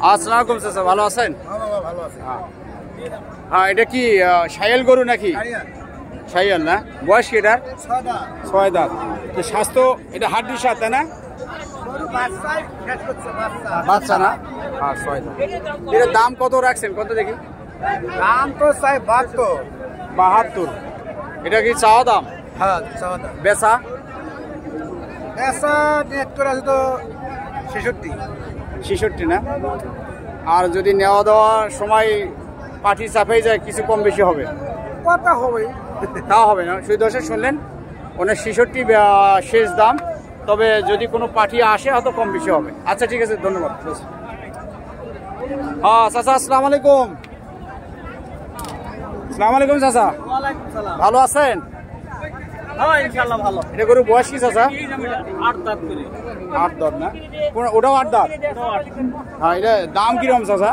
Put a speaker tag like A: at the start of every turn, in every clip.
A: আসসালামু আলাইকুম চাচা, ভালো আছেন?
B: ভালো আছে।
A: হ্যাঁ, এটা কি শাইয়াল গরু নাকি? শাইয়াল না? বয়স কি এটা? 6 দাঁত। তো স্বাস্থ্য এটা হাড্ডির সাথে না? বাচ্চা না? হ্যাঁ, 6 দাঁত। এটার দাম কত রাখছেন, কত দেখি?
B: দাম তো চাই
A: 72। এটা কি চাওয়া দাম?
B: হ্যাঁ, চাওয়া দাম।
A: বেচা?
B: পেশা নেট করে আছে তো
A: 66 না? আর যদি নেওয়া দেওয়ার সময় পাটি চাপেই যায়, কিছু কম বেশি হবে?
B: কথা হবে,
A: তাও হবে না। শুধু দর্শক শুনলেন, ওনার 66 শেষ দাম, তবে যদি কোনো পাঠি আসে হয়তো কম বেশি হবে। আচ্ছা, ঠিক আছে, ধন্যবাদ। হ্যাঁ চাচা, আসসালামু আলাইকুম। আসসালামু আলাইকুম চাচা, ভালো আছেন?
B: হ্যাঁ ইনশাআল্লাহ ভালো।
A: এটা গরু বয়স কি চাচা?
B: 8 দাঁত করে।
A: 8 দাঁত না? ওটাও 8 দাঁত? হ্যাঁ, এটা দাম কিরকম চাচা?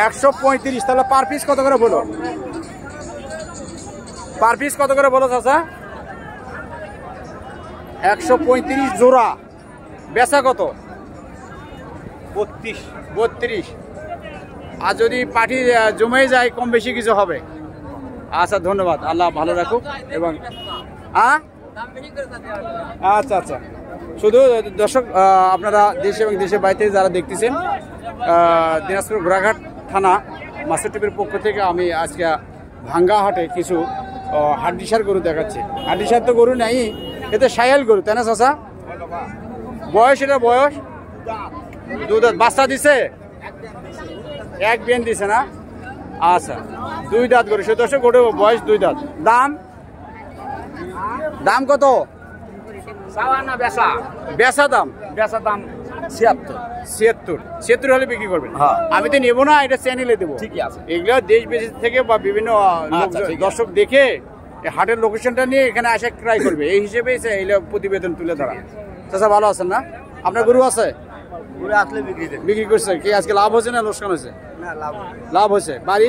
A: 135। তাহলে পার পিস কত করে বলো? পার পিস কত করে বলো চাচা? 135 জোড়া। বেচা কত? 32। আর যদি পাটি জমে যায়, কম বেশি কিছু হবে? আচ্ছা, ধন্যবাদ, আল্লাহ ভালো রাখুক। এবং আচ্ছা আচ্ছা, শুধু দর্শক আপনারা দেশে এবং দেশের বাইরে যারা দেখতেছেন, দিনাজপুর ঘোড়াঘাট থানা মাছের টিভির পক্ষ থেকে আমি আজকে ভাঙ্গা হাটে কিছু হাড্ডিসার গরু দেখাচ্ছি। হাড্ডিসার তো গরু নাই, এতে শাইয়াল গরু, তাই না চাচা? বয়স এটা বয়স 2 দাঁত। বাচ্চা দিছে? 1 বেন দিছে না? আচ্ছা, 2 দাঁত গরু। সে দর্শক গরু বয়স 2 দাঁত। দাম কত? বেচা দাম?
B: পেশা দাম
A: 76 হলে বিক্রি করবেন?
B: হ্যাঁ।
A: আমি তো নেবো না, এটা চ্যানেলে দেবো।
B: ঠিকই আছে।
A: এগুলো দেশ বিদেশ থেকে বা বিভিন্ন দর্শক দেখে হাটের লোকেশনটা নিয়ে এখানে আসে ট্রাই করবে, এই হিসেবে প্রতিবেদন তুলে ধরা। চাচা ভালো আছেন না? আপনার গরু আছে?
B: পুরো আসলে
A: বিক্রি করছে কি? আজকে লাভ হয়েছে না লোকসান হয়েছে?
B: না, লাভ
A: লাভ হয়েছে। বাড়ি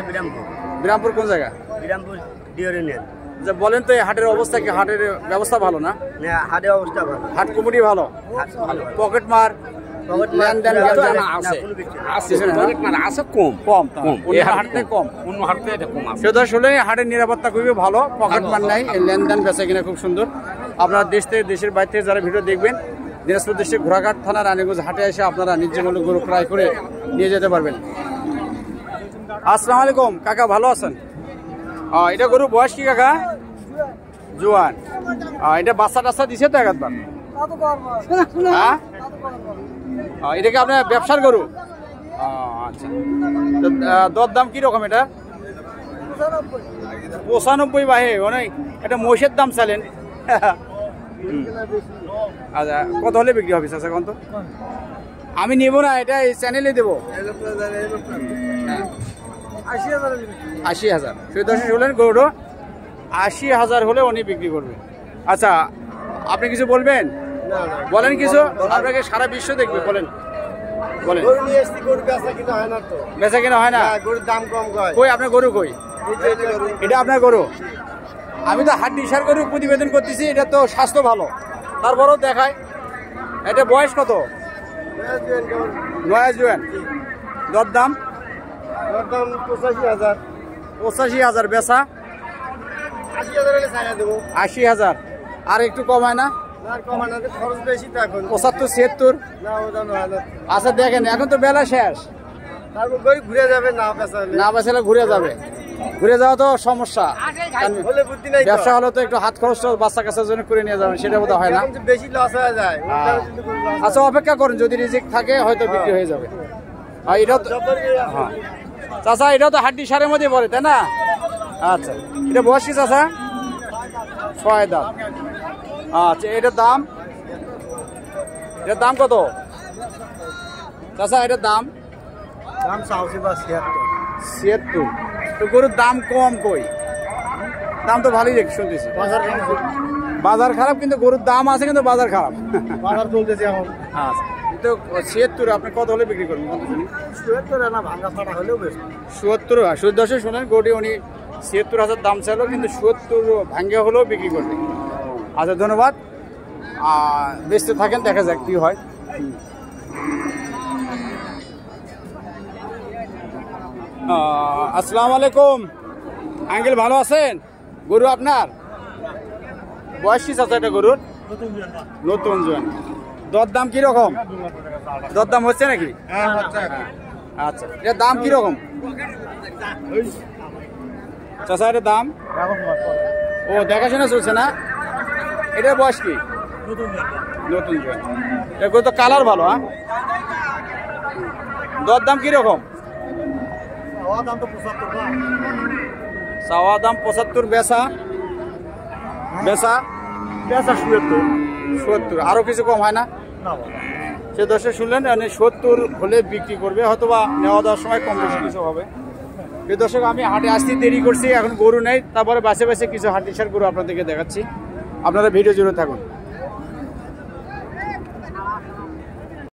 B: বিরামপুর।
A: বিরামপুর কোন জায়গা?
B: বিরামপুর ডিওরিনিয়ন।
A: আচ্ছা, বলেন তো এই হাটের অবস্থা কি? হাটের ব্যবস্থা ভালো না?
B: হাটের অবস্থা ভালো,
A: হাট কমিটি ভালো?
B: ভালো।
A: পকেট মার লেনদেন হাটের নিরাপত্তা খুবই ভালো, পকেট মার নাই, লেনদেন বেচা কিনা খুব সুন্দর। আপনারা দেশ থেকে দেশের বাইরে থেকে যারা ভিডিও দেখবেন, দিনাজপুর দেশের ঘোড়াঘাট থানা রানীগঞ্জ হাটে এসে আপনারা নিজের মূল্য গরু ক্রয় করে নিয়ে যেতে পারবেন। আসসালামু আলাইকুম কাকা, ভালো আছেন? এটা গরু বয়স কি কাকা? জোয়ান। এটা বাচ্চা টাচ্চা দিছে তো একবার? হ্যাঁ, এটা কি আপনার ব্যবসার গরু? আচ্ছা, দর দাম কিরকম এটা? 95 বাহে অনেক। এটা মহিষের দাম চালেন। আচ্ছা, কত হলে বিক্রি হবে চাচা কোন? তো আমি নেবো না, এটা চ্যানেলে দেবো। 80,000। দর্শক হলেন গরু 80,000 হলে উনি বিক্রি করবে। আচ্ছা, আপনি কিছু বলবেন? বলেন কিছু, আপনাকে সারা বিশ্ব দেখবে, বলেন। বেচা কিনা হয় না?
B: গরুর দাম কম।
A: কই আপনার গরু কই? এটা আপনার গরু? আমি তো হাড্ডিসার গরু প্রতিবেদন করতেছি, এটা তো স্বাস্থ্য ভালো, তারপরেও দেখায়। এটা বয়স কত? 9 জুয়ান। দর দাম? 85,000। বেচা? 80,000। আর একটু কমায় না? 75, 76? আচ্ছা দেখেন, এখন তো বেলা শেষ,
B: ঘুরে যাবে
A: না বেচালে ঘুরে যাবে। ঘুরে যাওয়া তো সমস্যা, ব্যবসা হলে তো একটু হাত খরচ বাচ্চা কাচ্চার জন্য করে নিয়ে যাবেন, সেটা বোধ হয় না।
B: বেশি লস হয়ে যায়।
A: আচ্ছা, অপেক্ষা করেন, যদি রিজিক থাকে হয়তো বিক্রি হয়ে যাবে। এটা তো চাচা, এটাও তো হাড্ডি সারের মধ্যে পড়ে, তাই না? আচ্ছা, এটা বয়স কি চাচা? 6 দাঁত। আচ্ছা, এটার দাম কত চাচা? এটার দাম 76। তো গরুর দাম কম কই? দাম তো ভালোই দেখি শুনতেছি। বাজার খারাপ, কিন্তু গরুর দাম আছে, কিন্তু বাজার খারাপ।
B: বাজার চলতেছে এখন।
A: আচ্ছা, তো 76 আপনি কত হলে বিক্রি করবেন?
B: 77 না, ভাঙা ফাটা হলেও বেশ।
A: 70। দর্শক শোনেন, গরুটি উনি 76,000 দাম চাইলো, কিন্তু 70 ভাঙ্গে হলেও বিক্রি করবে। আচ্ছা, ধন্যবাদ। বেচতে থাকেন, দেখা যাক কি হয়। আসসালামু আলাইকুম আঙ্কেল, ভালো আছেন? গরু আপনার বয়স কি চাচা? এটা গরুর নতুন জোয়ান। দরদাম কিরকম? দরদাম হচ্ছে নাকি? আচ্ছা, এটার দাম কিরকম চাচা? এটার দাম ও দেখাশোনা চলছে না? এটার বয়স কি? নতুন জোয়ান। এটা গরু তো কালার ভালো। হ্যাঁ, দরদাম কিরকম? চাওয়া দাম 75, বেচা বেচা 70। আরো কিছু কম হয় না? সে দর্শক শুনলেন, 70 হলে বিক্রি করবে, হয়তো বা নেওয়া দেওয়ার সময় কম বেশি কিছু হবে। সে দর্শক আমি হাটে আসতে দেরি করছি, এখন গরু নেই, তারপরে বাসে বাসে কিছু হাটিসার গরু আপনাদেরকে দেখাচ্ছি, আপনারা ভিডিও জুড়ে থাকুন।